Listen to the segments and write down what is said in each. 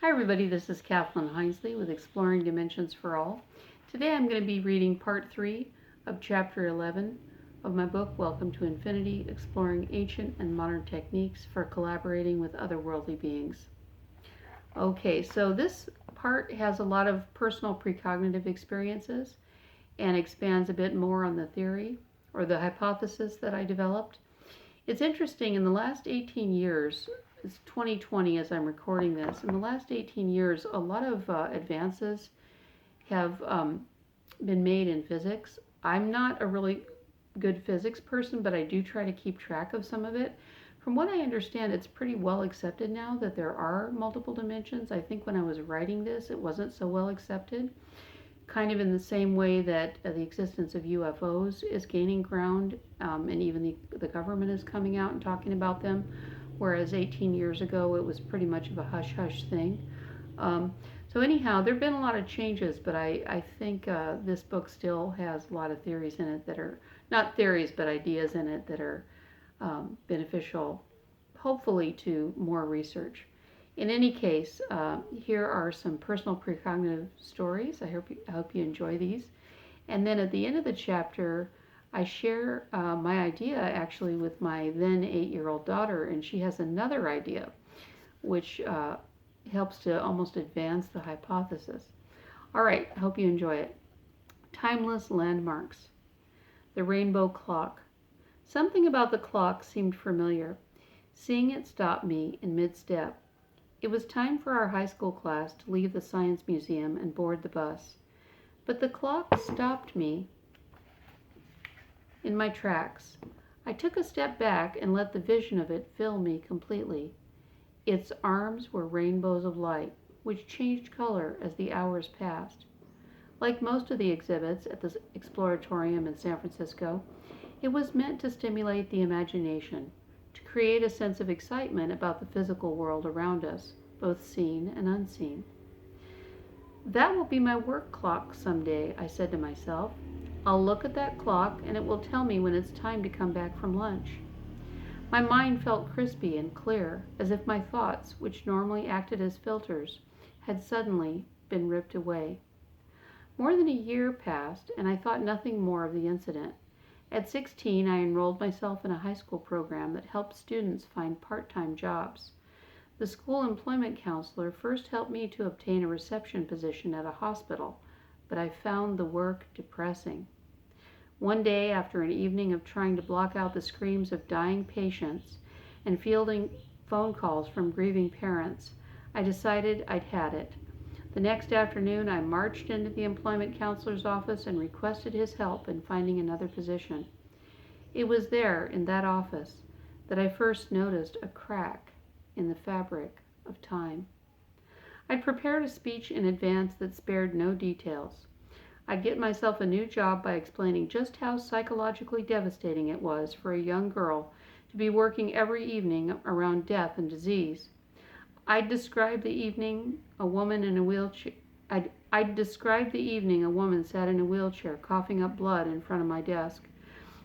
Hi everybody, this is Kathlyn Hinesley with Exploring Dimensions for All. Today I'm going to be reading part 3 of chapter 11 of my book, Welcome to Infinity, Exploring Ancient and Modern Techniques for Collaborating with Otherworldly Beings. Okay, so this part has a lot of personal precognitive experiences and expands a bit more on the theory or the hypothesis that I developed. It's interesting, in the last 18 years, it's 2020 as I'm recording this, in the last 18 years, a lot of advances have been made in physics. I'm not a really good physics person, but I do try to keep track of some of it. From what I understand, it's pretty well accepted now that there are multiple dimensions. I think when I was writing this, it wasn't so well accepted. Kind of in the same way that the existence of UFOs is gaining ground, and even the government is coming out and talking about them, whereas 18 years ago it was pretty much of a hush-hush thing. So anyhow, there have been a lot of changes, but I think this book still has a lot of theories in it that are, not theories, but ideas in it that are beneficial, hopefully, to more research. In any case, here are some personal precognitive stories. I hope you enjoy these. And then at the end of the chapter, I share my idea actually with my then 8-year-old daughter, and she has another idea which helps to almost advance the hypothesis. All right, I hope you enjoy it. Timeless landmarks. The rainbow clock. Something about the clock seemed familiar. Seeing it stopped me in mid-step. It was time for our high school class to leave the science museum and board the bus. But the clock stopped me in my tracks. I took a step back and let the vision of it fill me completely. Its arms were rainbows of light, which changed color as the hours passed. Like most of the exhibits at the Exploratorium in San Francisco, it was meant to stimulate the imagination, to create a sense of excitement about the physical world around us, both seen and unseen. That will be my work clock someday, I said to myself. I'll look at that clock and it will tell me when it's time to come back from lunch. My mind felt crispy and clear, as if my thoughts, which normally acted as filters, had suddenly been ripped away. More than a year passed, and I thought nothing more of the incident. At 16, I enrolled myself in a high school program that helped students find part-time jobs. The school employment counselor first helped me to obtain a reception position at a hospital, but I found the work depressing. One day, after an evening of trying to block out the screams of dying patients and fielding phone calls from grieving parents, I decided I'd had it. The next afternoon, I marched into the employment counselor's office and requested his help in finding another position. It was there, in that office, that I first noticed a crack in the fabric of time. I'd prepared a speech in advance that spared no details. I'd get myself a new job by explaining just how psychologically devastating it was for a young girl to be working every evening around death and disease. I'd describe the evening a woman in a wheelchair. I'd describe the evening a woman sat in a wheelchair coughing up blood in front of my desk.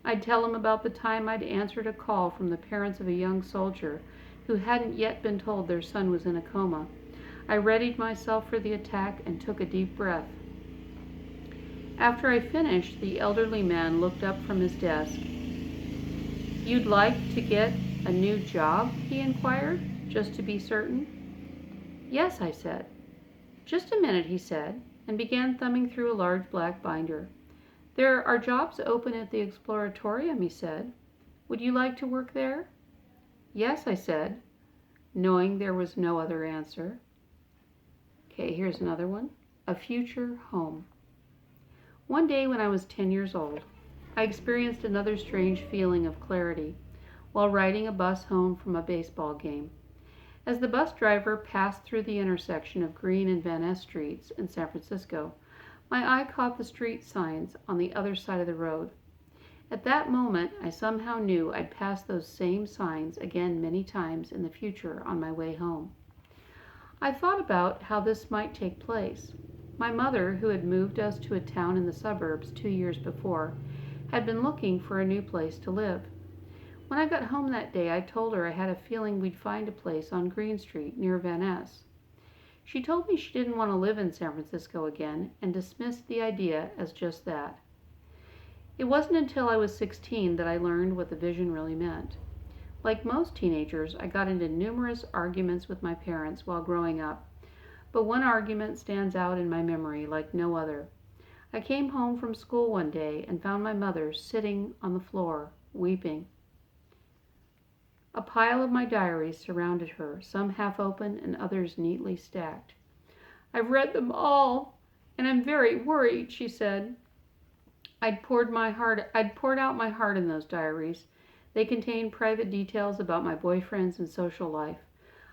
I'd tell him about the time I'd answered a call from the parents of a young soldier who hadn't yet been told their son was in a coma. I readied myself for the attack and took a deep breath. After I finished, the elderly man looked up from his desk. "You'd like to get a new job?" he inquired, just to be certain. "Yes," I said. "Just a minute," he said, and began thumbing through a large black binder. "There are jobs open at the Exploratorium," he said. "Would you like to work there?" "Yes," I said, knowing there was no other answer. Okay, here's another one. A future home. One day when I was 10 years old, I experienced another strange feeling of clarity while riding a bus home from a baseball game. As the bus driver passed through the intersection of Green and Van Ness Streets in San Francisco, my eye caught the street signs on the other side of the road. At that moment, I somehow knew I'd pass those same signs again many times in the future on my way home. I thought about how this might take place. My mother, who had moved us to a town in the suburbs 2 years before, had been looking for a new place to live. When I got home that day, I told her I had a feeling we'd find a place on Green Street near Van Ness. She told me she didn't want to live in San Francisco again and dismissed the idea as just that. It wasn't until I was 16 that I learned what the vision really meant. Like most teenagers, I got into numerous arguments with my parents while growing up, but one argument stands out in my memory like no other. I came home from school one day and found my mother sitting on the floor, weeping. A pile of my diaries surrounded her, some half open and others neatly stacked. "I've read them all, and I'm very worried," she said. I'd poured out my heart in those diaries. They contained private details about my boyfriends and social life.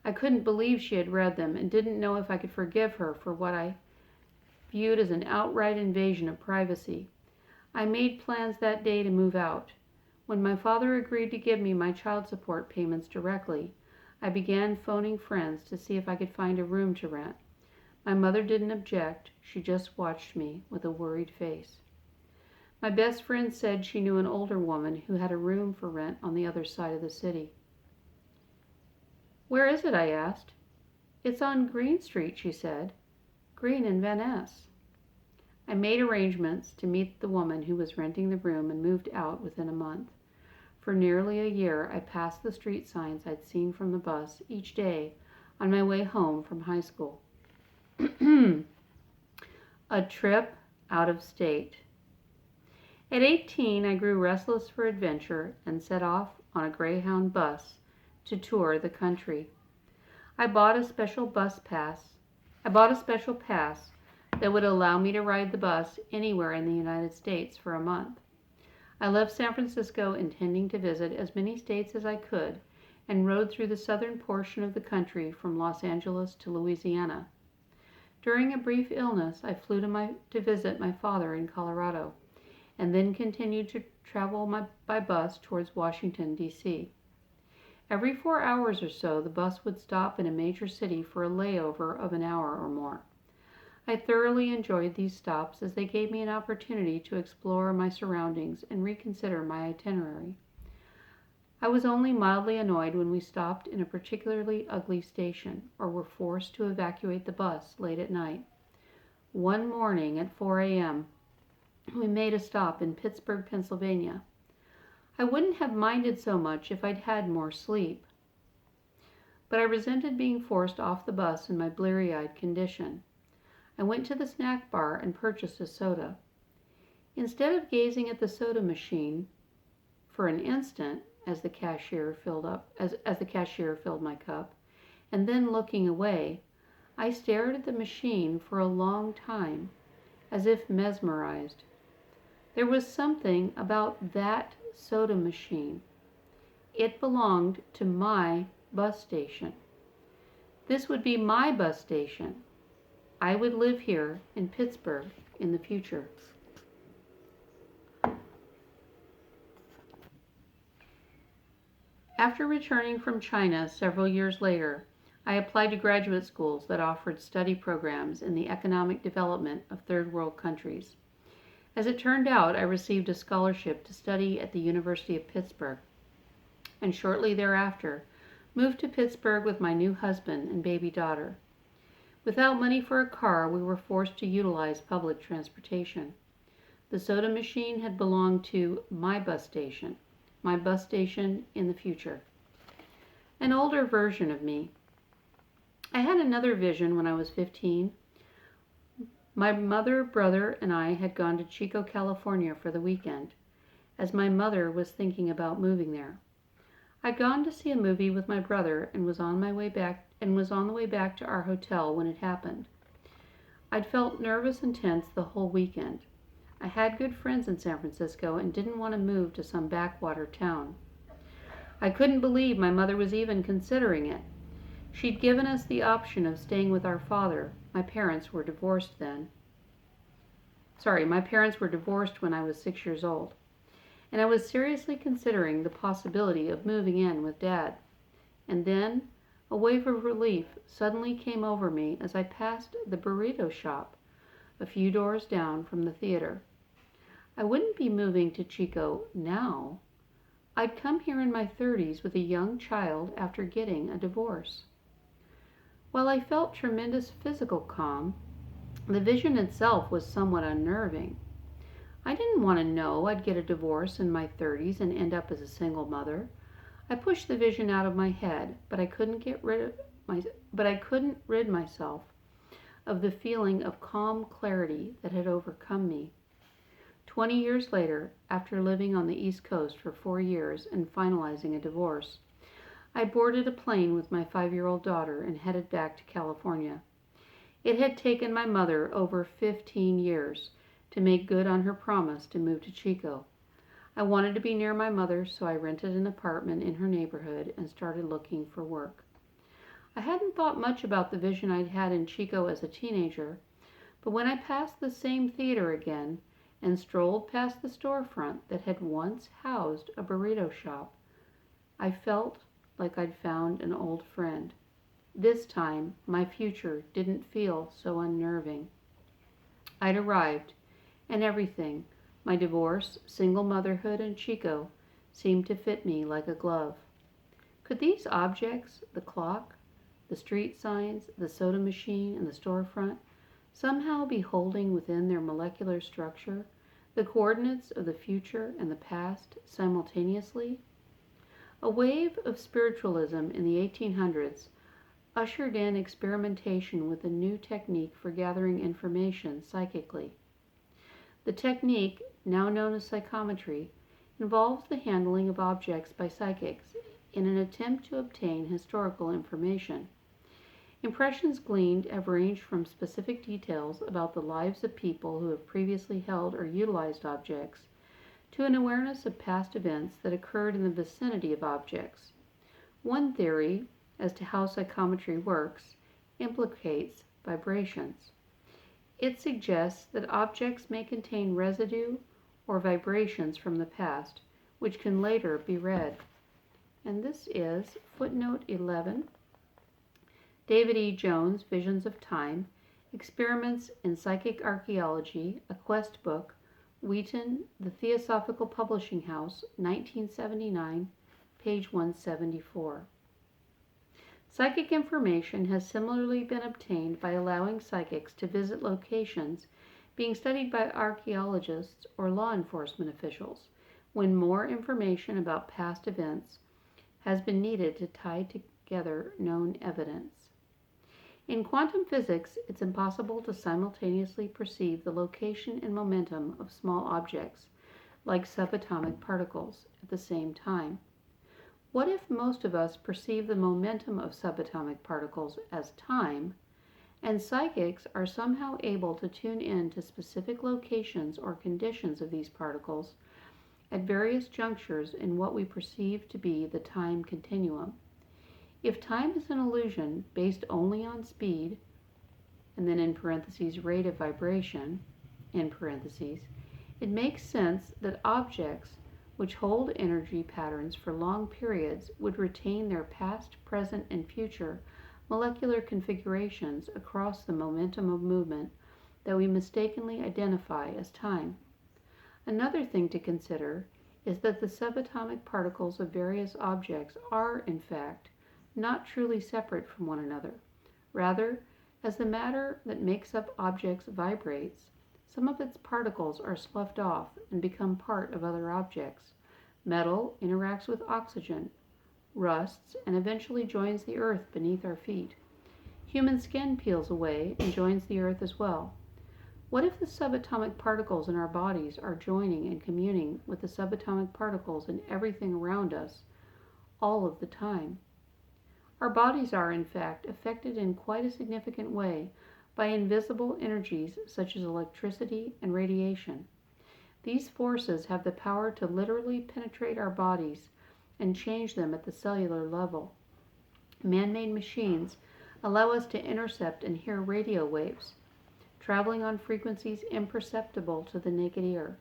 I couldn't believe she had read them and didn't know if I could forgive her for what I viewed as an outright invasion of privacy. I made plans that day to move out. When my father agreed to give me my child support payments directly, I began phoning friends to see if I could find a room to rent. My mother didn't object. She just watched me with a worried face. My best friend said she knew an older woman who had a room for rent on the other side of the city. "Where is it?" I asked. "It's on Green Street," she said. "Green and Van Ness." I made arrangements to meet the woman who was renting the room and moved out within a month. For nearly a year, I passed the street signs I'd seen from the bus each day on my way home from high school. A trip out of state. At 18, I grew restless for adventure and set off on a Greyhound bus to tour the country. I bought a special pass that would allow me to ride the bus anywhere in the United States for a month. I left San Francisco intending to visit as many states as I could and rode through the southern portion of the country from Los Angeles to Louisiana. During a brief illness, I flew to visit my father in Colorado and then continued to travel by bus towards Washington, D.C. Every 4 hours or so, the bus would stop in a major city for a layover of an hour or more. I thoroughly enjoyed these stops as they gave me an opportunity to explore my surroundings and reconsider my itinerary. I was only mildly annoyed when we stopped in a particularly ugly station or were forced to evacuate the bus late at night. One morning at 4 a.m., we made a stop in Pittsburgh, Pennsylvania. I wouldn't have minded so much if I'd had more sleep, but I resented being forced off the bus in my bleary-eyed condition. I went to the snack bar and purchased a soda. Instead of gazing at the soda machine for an instant as the cashier filled my cup, and then looking away, I stared at the machine for a long time, as if mesmerized. There was something about that soda machine. It belonged to my bus station. This would be my bus station. I would live here in Pittsburgh in the future. After returning from China several years later, I applied to graduate schools that offered study programs in the economic development of third world countries. As it turned out, I received a scholarship to study at the University of Pittsburgh, and shortly thereafter moved to Pittsburgh with my new husband and baby daughter. Without money for a car, we were forced to utilize public transportation. The soda machine had belonged to my bus station in the future. An older version of me. I had another vision when I was 15. My mother, brother, and I had gone to Chico, California for the weekend, as my mother was thinking about moving there. I'd gone to see a movie with my brother and was on the way back to our hotel when it happened. I'd felt nervous and tense the whole weekend. I had good friends in San Francisco and didn't want to move to some backwater town. I couldn't believe my mother was even considering it. She'd given us the option of staying with our father. My parents were divorced when I was 6 years old. And I was seriously considering the possibility of moving in with Dad. And then a wave of relief suddenly came over me as I passed the burrito shop a few doors down from the theater. I wouldn't be moving to Chico now. I'd come here in my 30s with a young child after getting a divorce. While I felt tremendous physical calm, the vision itself was somewhat unnerving. I didn't want to know I'd get a divorce in my 30s and end up as a single mother. I pushed the vision out of my head, but I couldn't rid myself of the feeling of calm clarity that had overcome me. 20 years later, after living on the East Coast for 4 years and finalizing a divorce, I boarded a plane with my 5-year-old daughter and headed back to California. It had taken my mother over 15 years to make good on her promise to move to Chico. I wanted to be near my mother, so I rented an apartment in her neighborhood and started looking for work. I hadn't thought much about the vision I'd had in Chico as a teenager, but when I passed the same theater again and strolled past the storefront that had once housed a burrito shop, I felt like I'd found an old friend. This time, my future didn't feel so unnerving. I'd arrived, and everything, my divorce, single motherhood, and Chico, seemed to fit me like a glove. Could these objects, the clock, the street signs, the soda machine, and the storefront, somehow be holding within their molecular structure the coordinates of the future and the past simultaneously? A wave of spiritualism in the 1800s ushered in experimentation with a new technique for gathering information psychically. The technique, now known as psychometry, involves the handling of objects by psychics in an attempt to obtain historical information. Impressions gleaned have ranged from specific details about the lives of people who have previously held or utilized objects to an awareness of past events that occurred in the vicinity of objects. One theory as to how psychometry works implicates vibrations. It suggests that objects may contain residue or vibrations from the past, which can later be read. And this is footnote 11. David E. Jones, Visions of Time, Experiments in Psychic Archaeology, a Quest book, Wheaton, The Theosophical Publishing House, 1979, page 174. Psychic information has similarly been obtained by allowing psychics to visit locations being studied by archaeologists or law enforcement officials when more information about past events has been needed to tie together known evidence. In quantum physics, it's impossible to simultaneously perceive the location and momentum of small objects, like subatomic particles, at the same time. What if most of us perceive the momentum of subatomic particles as time, and psychics are somehow able to tune in to specific locations or conditions of these particles at various junctures in what we perceive to be the time continuum? If time is an illusion based only on speed, and then in parentheses rate of vibration, in parentheses, it makes sense that objects which hold energy patterns for long periods would retain their past, present, and future molecular configurations across the momentum of movement that we mistakenly identify as time. Another thing to consider is that the subatomic particles of various objects are, in fact, not truly separate from one another. Rather, as the matter that makes up objects vibrates, some of its particles are sloughed off and become part of other objects. Metal interacts with oxygen, rusts, and eventually joins the earth beneath our feet. Human skin peels away and joins the earth as well. What if the subatomic particles in our bodies are joining and communing with the subatomic particles in everything around us all of the time? Our bodies are, in fact, affected in quite a significant way by invisible energies such as electricity and radiation. These forces have the power to literally penetrate our bodies and change them at the cellular level. Man-made machines allow us to intercept and hear radio waves, traveling on frequencies imperceptible to the naked ear.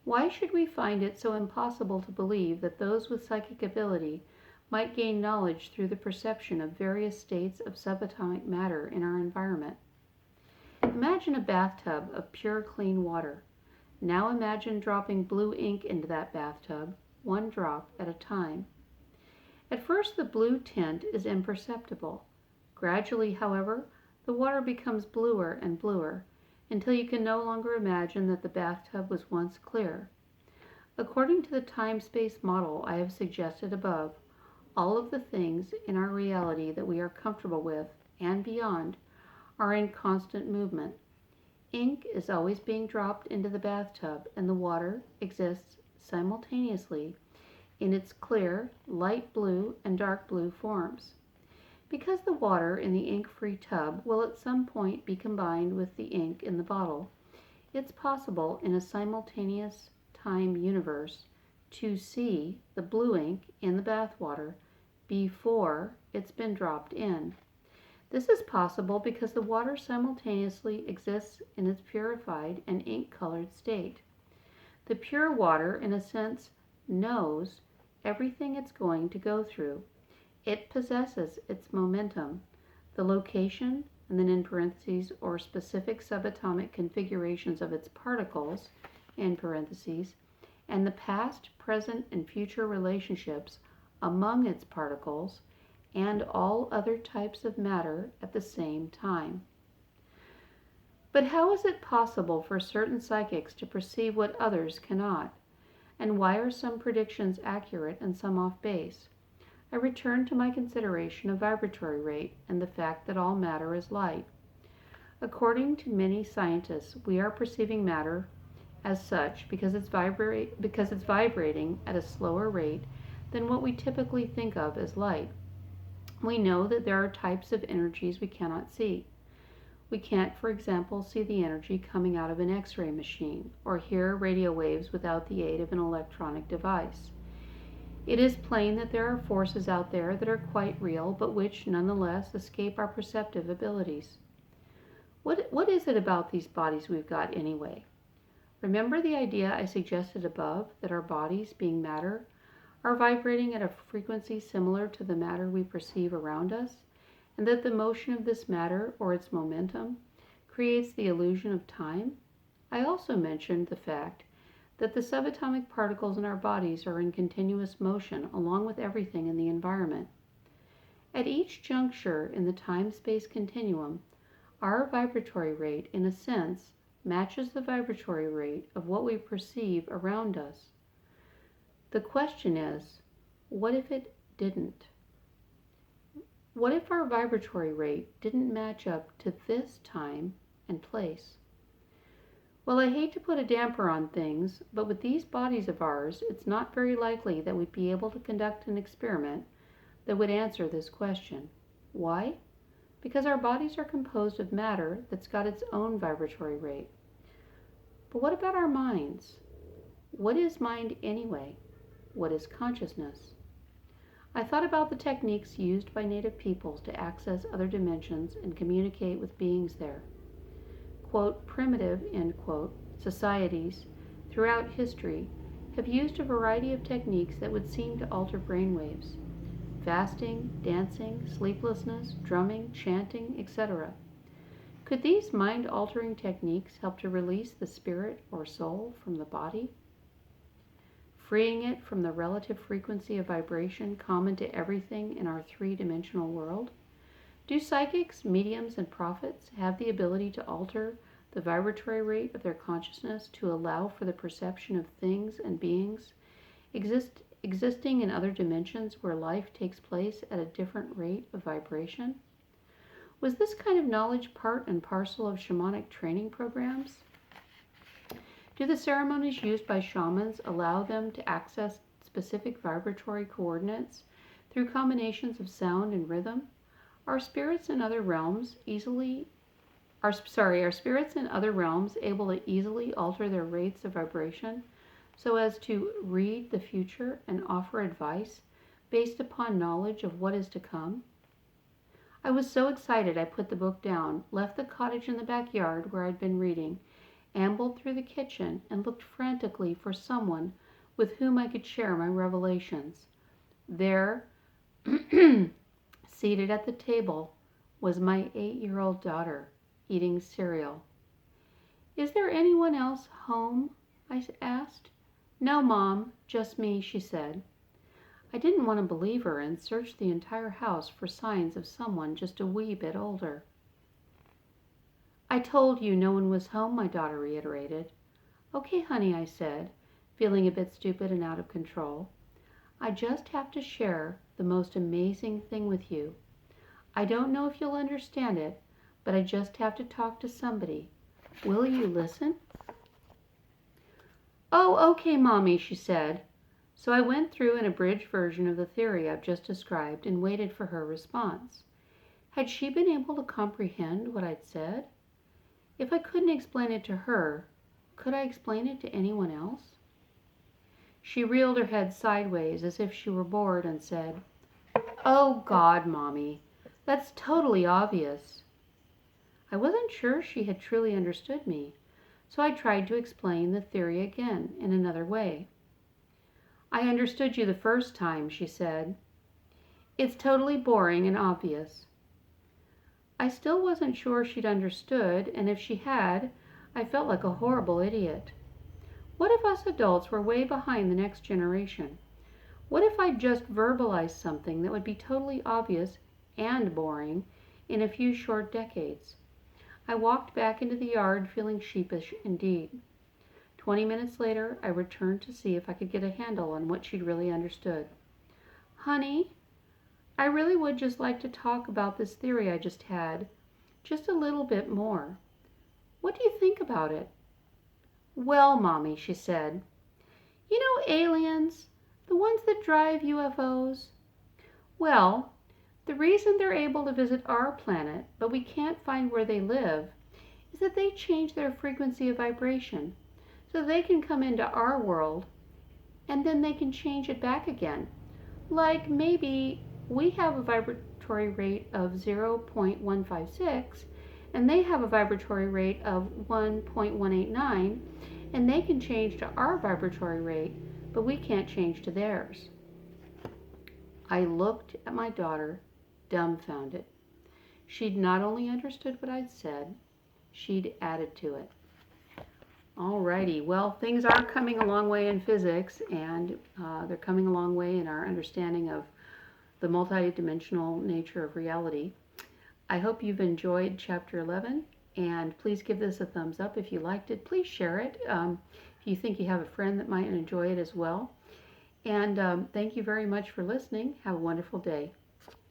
Why should we find it so impossible to believe that those with psychic ability might gain knowledge through the perception of various states of subatomic matter in our environment? Imagine a bathtub of pure, clean water. Now imagine dropping blue ink into that bathtub, one drop at a time. At first, the blue tint is imperceptible. Gradually, however, the water becomes bluer and bluer, until you can no longer imagine that the bathtub was once clear. According to the time-space model I have suggested above, all of the things in our reality that we are comfortable with and beyond are in constant movement. Ink is always being dropped into the bathtub, and the water exists simultaneously in its clear, light blue, and dark blue forms. Because the water in the ink-free tub will at some point be combined with the ink in the bottle, it's possible in a simultaneous time universe to see the blue ink in the bathwater before it's been dropped in. This is possible because the water simultaneously exists in its purified and ink-colored state. The pure water, in a sense, knows everything it's going to go through. It possesses its momentum, the location, and then in parentheses, or specific subatomic configurations of its particles, in parentheses, and the past, present, and future relationships among its particles, and all other types of matter at the same time. But how is it possible for certain psychics to perceive what others cannot? And why are some predictions accurate and some off base? I return to my consideration of vibratory rate and the fact that all matter is light. According to many scientists, we are perceiving matter as such because it's vibrating at a slower rate than what we typically think of as light. We know that there are types of energies we cannot see. We can't, for example, see the energy coming out of an X-ray machine or hear radio waves without the aid of an electronic device. It is plain that there are forces out there that are quite real, but which nonetheless escape our perceptive abilities. What is it about these bodies we've got anyway? Remember the idea I suggested above, that our bodies, being matter, are vibrating at a frequency similar to the matter we perceive around us, and that the motion of this matter, or its momentum, creates the illusion of time? I also mentioned the fact that the subatomic particles in our bodies are in continuous motion along with everything in the environment. At each juncture in the time-space continuum, our vibratory rate, in a sense, matches the vibratory rate of what we perceive around us. The question is, what if it didn't? What if our vibratory rate didn't match up to this time and place? Well, I hate to put a damper on things, but with these bodies of ours, it's not very likely that we'd be able to conduct an experiment that would answer this question. Why? Because our bodies are composed of matter that's got its own vibratory rate. But what about our minds? What is mind anyway? What is consciousness? I thought about the techniques used by native peoples to access other dimensions and communicate with beings there. Quote, primitive, end quote, societies throughout history have used a variety of techniques that would seem to alter brainwaves. Fasting, dancing, sleeplessness, drumming, chanting, etc. Could these mind-altering techniques help to release the spirit or soul from the body, freeing it from the relative frequency of vibration common to everything in our three-dimensional world? Do psychics, mediums, and prophets have the ability to alter the vibratory rate of their consciousness to allow for the perception of things and beings existing in other dimensions where life takes place at a different rate of vibration? Was this kind of knowledge part and parcel of shamanic training programs? Do the ceremonies used by shamans allow them to access specific vibratory coordinates through combinations of sound and rhythm? Are spirits in other realms able to easily alter their rates of vibration so as to read the future and offer advice based upon knowledge of what is to come? I was so excited I put the book down, left the cottage in the backyard where I'd been reading, ambled through the kitchen, and looked frantically for someone with whom I could share my revelations. There, seated at the table, was my 8-year-old daughter, eating cereal. "Is there anyone else home?" I asked. "No, Mom, just me," she said. I didn't want to believe her and searched the entire house for signs of someone just a wee bit older. "I told you no one was home," my daughter reiterated. "Okay, honey," I said, feeling a bit stupid and out of control. "I just have to share the most amazing thing with you. I don't know if you'll understand it, but I just have to talk to somebody. Will you listen?" "Oh, okay, Mommy," she said. So I went through an abridged version of the theory I've just described and waited for her response. Had she been able to comprehend what I'd said? If I couldn't explain it to her, could I explain it to anyone else? She reeled her head sideways as if she were bored and said, "Oh, God, Mommy, that's totally obvious." I wasn't sure she had truly understood me, so I tried to explain the theory again in another way. "I understood you the first time," she said. "It's totally boring and obvious." I still wasn't sure she'd understood, and if she had, I felt like a horrible idiot. What if us adults were way behind the next generation? What if I'd just verbalized something that would be totally obvious and boring in a few short decades? I walked back into the yard feeling sheepish indeed. 20 minutes later, I returned to see if I could get a handle on what she'd really understood. "Honey, I really would just like to talk about this theory I just had, just a little bit more. What do you think about it?" "Well, Mommy," she said, "you know aliens, the ones that drive UFOs? Well, the reason they're able to visit our planet, but we can't find where they live, is that they change their frequency of vibration, so they can come into our world, and then they can change it back again. Like maybe we have a vibratory rate of 0.156, and they have a vibratory rate of 1.189, and they can change to our vibratory rate, but we can't change to theirs." I looked at my daughter, dumbfounded. She'd not only understood what I'd said, she'd added to it. Alrighty, well, things are coming a long way in physics, and they're coming a long way in our understanding of the multidimensional nature of reality. I hope you've enjoyed Chapter 11, and please give this a thumbs up if you liked it. Please share it if you think you have a friend that might enjoy it as well. And thank you very much for listening. Have a wonderful day.